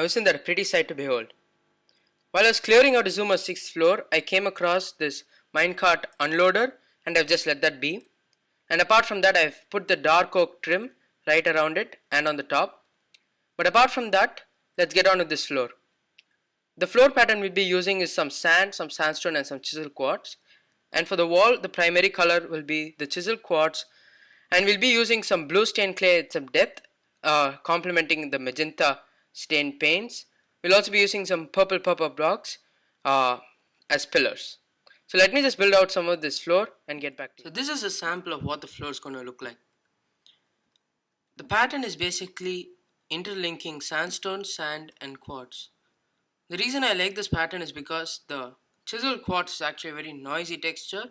Now isn't that a pretty sight to behold? While I was clearing out Azuma's 6th floor, I came across this minecart unloader and I've just let that be. And apart from that, I've put the dark oak trim right around it and on the top. But apart from that, let's get on with this floor. The floor pattern we'll be using is some sand, some sandstone and some chisel quartz. And for the wall, the primary color will be the chisel quartz, and we'll be using some blue stained clay at some depth, complementing the magenta stained paints. We'll also be using some purple blocks as pillars. So let me just build out some of this floor and get back to you. So this is a sample of what the floor is going to look like. The pattern is basically interlinking sandstone, sand and quartz. The reason I like this pattern is because the chisel quartz is actually a very noisy texture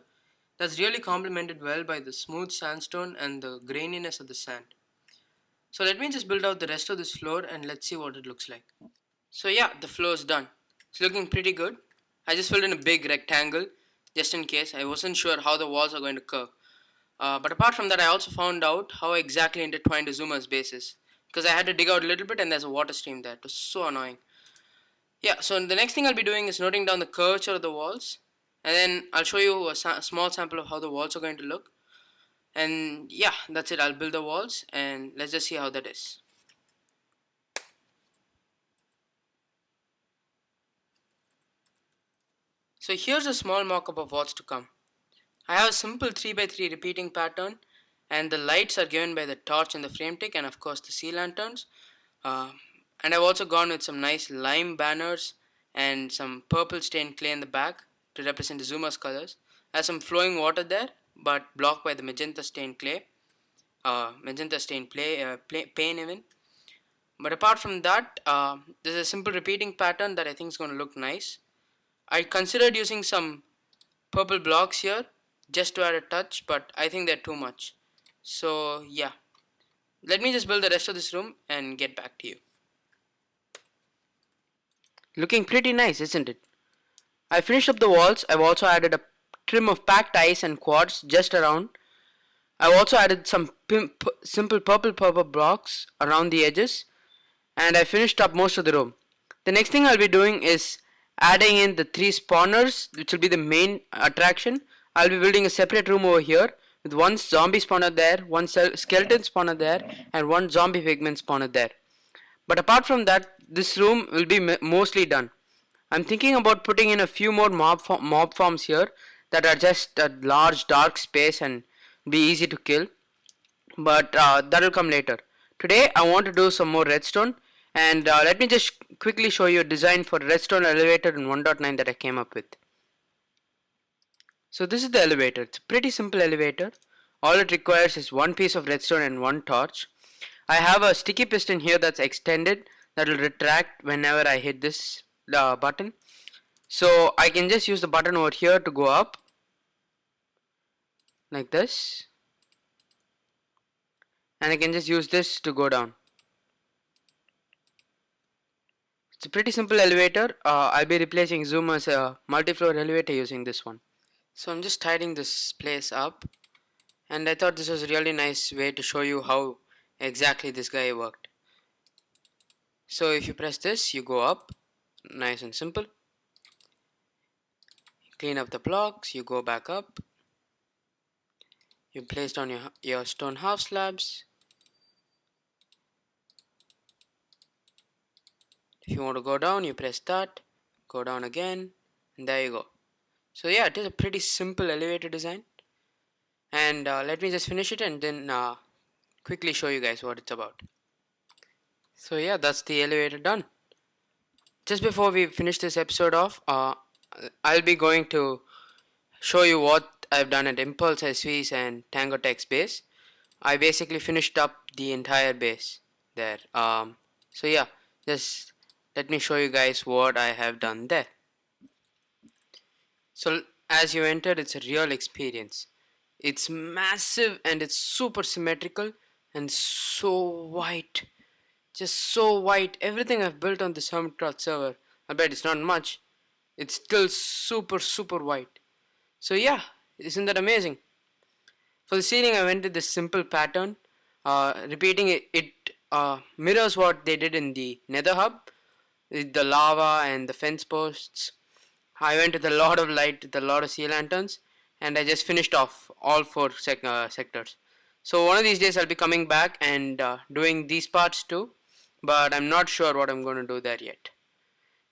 that's really complemented well by the smooth sandstone and the graininess of the sand. So let me just build out the rest of this floor and let's see what it looks like. So yeah, the floor is done. It's looking pretty good. I just filled in a big rectangle just in case. I wasn't sure how the walls are going to curve. But apart from that, I also found out how exactly intertwined Azuma's base is, because I had to dig out a little bit and there's a water stream there. It was so annoying. Yeah, so the next thing I'll be doing is noting down the curvature of the walls, and then I'll show you a small sample of how the walls are going to look. And yeah, that's it. I'll build the walls and let's just see how that is. So here's a small mock-up of what's to come. I have a simple 3x3 repeating pattern, and the lights are given by the torch and the frame tick and of course the sea lanterns. And I've also gone with some nice lime banners and some purple stained clay in the back to represent Azuma's colors. I have some flowing water there, but blocked by the magenta stained clay, paint even. But apart from that, there's a simple repeating pattern that I think is going to look nice. I considered using some purple blocks here just to add a touch, but I think they're too much. So yeah, let me just build the rest of this room and get back to you. Looking pretty nice, isn't it? I finished up the walls. I've also added a trim of packed ice and quartz just around. I've also added some simple purple blocks around the edges, and I finished up most of the room. The next thing I'll be doing is adding in the 3 spawners, which will be the main attraction. I'll be building a separate room over here with one zombie spawner there, one skeleton spawner there, and one zombie pigment spawner there. But apart from that, this room will be mostly done. I'm thinking about putting in a few more mob forms here that are just a large dark space and be easy to kill. But that will come later. Today I want to do some more redstone, and let me just quickly show you a design for a redstone elevator in 1.9 that I came up with. So this is the elevator. It's a pretty simple elevator. All it requires is one piece of redstone and one torch. I have a sticky piston here that's extended that will retract whenever I hit this button. So I can just use the button over here to go up like this, and I can just use this to go down. It's a pretty simple elevator. I'll be replacing Zuma's multi-floor elevator using this one. So I'm just tidying this place up, and I thought this was a really nice way to show you how exactly this guy worked. So if you press this, you go up, nice and simple. Clean up the blocks, you go back up. You place down your stone half slabs. If you want to go down, you press that, go down again, and there you go. So yeah, it is a pretty simple elevator design. And let me just finish it and then quickly show you guys what it's about. So yeah, that's the elevator done. Just before we finish this episode off, I'll be going to show you what I've done at Impulse SV's and Tango Tech's base. I basically finished up the entire base there. So yeah, just let me show you guys what I have done there. So as you entered, it's a real experience. It's massive and it's super symmetrical and so white. Just so white. Everything I've built on this Hermitcraft server, I bet it's not much, it's still super white. So yeah, isn't that amazing? For the ceiling, I went with this simple pattern. Repeating it mirrors what they did in the Nether Hub. with the lava and the fence posts. I went with a lot of light, with a lot of sea lanterns, and I just finished off all four sectors. So one of these days I'll be coming back and doing these parts too, but I'm not sure what I'm going to do there yet.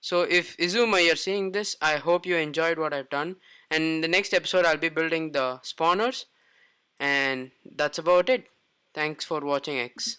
So if Izuma you're seeing this, I hope you enjoyed what I've done. And in the next episode I'll be building the spawners, and that's about it. Thanks for watching X.